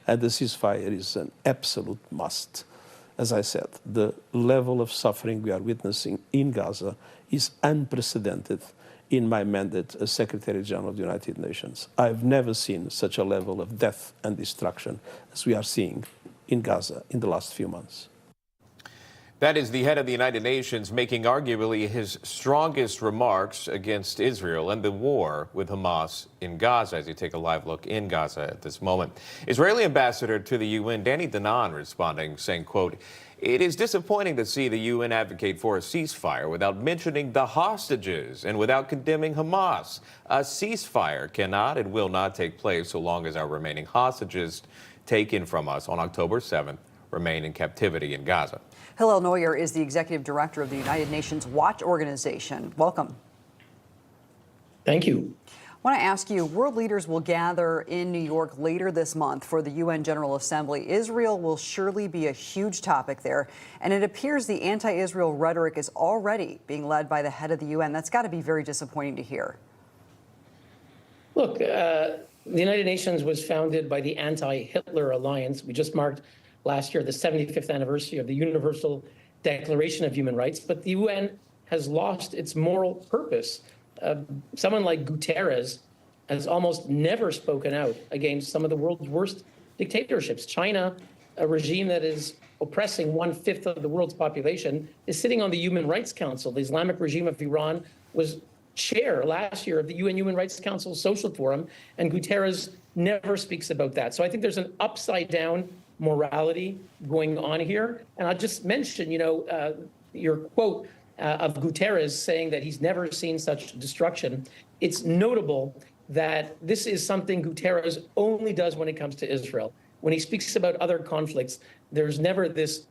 And the ceasefire is an absolute must. As I said, the level of suffering we are witnessing in Gaza is unprecedented in my mandate as Secretary General of the United Nations. I've never seen such a level of death and destruction as we are seeing in Gaza in the last few months. That is the head of the United Nations making arguably his strongest remarks against Israel and the war with Hamas in Gaza, as you take a live look in Gaza at this moment. Israeli ambassador to the UN, Danny Danon, responding, saying, quote, "It is disappointing to see the UN advocate for a ceasefire without mentioning the hostages and without condemning Hamas. A ceasefire cannot and will not take place so long as our remaining hostages taken from us on October 7th remain in captivity in Gaza." Hillel Neuer is the executive director of the United Nations Watch Organization. Welcome. Thank you. I want to ask you, world leaders will gather in New York later this month for the UN General Assembly. Israel will surely be a huge topic there, and it appears the anti-Israel rhetoric is already being led by the head of the UN. That's got to be very disappointing to hear. Look, the United Nations was founded by the Anti-Hitler Alliance. We just marked last year the 75th anniversary of the Universal Declaration of Human Rights, but the UN has lost its moral purpose. Someone like Guterres has almost never spoken out against some of the world's worst dictatorships. China, a regime that is oppressing 1/5 of the world's population, is sitting on the Human Rights Council. The Islamic regime of Iran was chair last year of the UN Human Rights Council Social Forum, and Guterres never speaks about that. So I think there's an upside down morality going on here. And I'll just mention, your quote of Guterres saying that he's never seen such destruction. It's notable that this is something Guterres only does when it comes to Israel. When he speaks about other conflicts, there's never this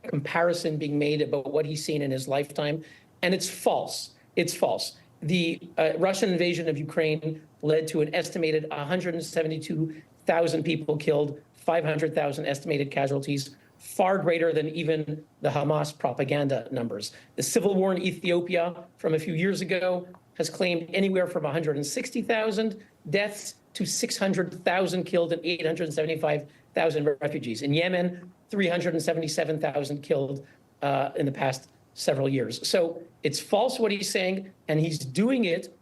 comparison being made about what he's seen in his lifetime. And it's false. It's false. The Russian invasion of Ukraine led to an estimated 172,000 people killed, 500,000 estimated casualties, far greater than even the Hamas propaganda numbers. The civil war in Ethiopia from a few years ago has claimed anywhere from 160,000 deaths to 600,000 killed and 875,000 refugees. In Yemen, 377,000 killed in the past several years. So it's false what he's saying, and he's doing it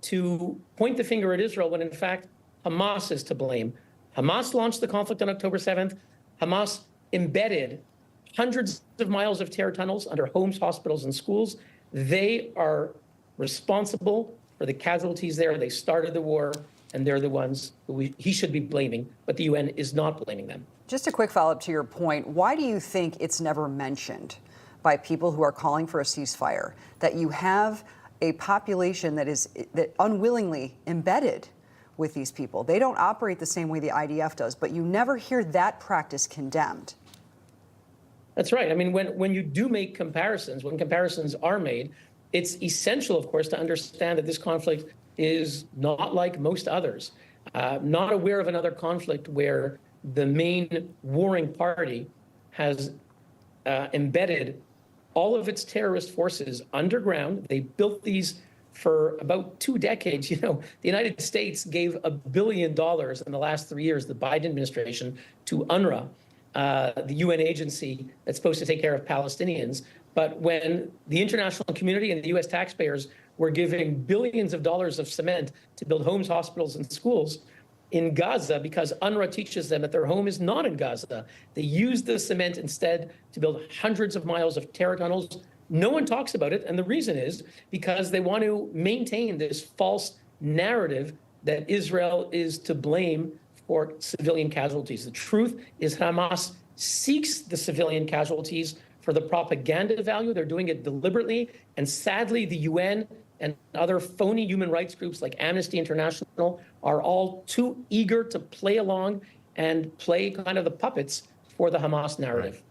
to point the finger at Israel when in fact Hamas is to blame. Hamas launched the conflict on October 7th. Hamas embedded hundreds of miles of terror tunnels under homes, hospitals, and schools. They are responsible for the casualties there. They started the war, and they're the ones who he should be blaming, but the UN is not blaming them. Just a quick follow-up to your point. Why do you think it's never mentioned by people who are calling for a ceasefire that you have a population that unwillingly embedded with these people? They don't operate the same way the IDF does, but you never hear that practice condemned. That's right. I mean, when you do make comparisons, when comparisons are made, it's essential, of course, to understand that this conflict is not like most others. Not aware of another conflict where the main warring party has embedded all of its terrorist forces underground. They built these for about 2 decades. The United States gave $1 billion in the last 3 years, the Biden administration, to UNRWA, the UN agency that's supposed to take care of Palestinians. But when the international community and the US taxpayers were giving billions of dollars of cement to build homes, hospitals, and schools in Gaza, because UNRWA teaches them that their home is not in Gaza, they used the cement instead to build hundreds of miles of terror tunnels. No one talks about it, and the reason is because they want to maintain this false narrative that Israel is to blame for civilian casualties. The truth is Hamas seeks the civilian casualties for the propaganda value. They're doing it deliberately, and sadly, the UN and other phony human rights groups like Amnesty International are all too eager to play along and play kind of the puppets for the Hamas narrative. Right.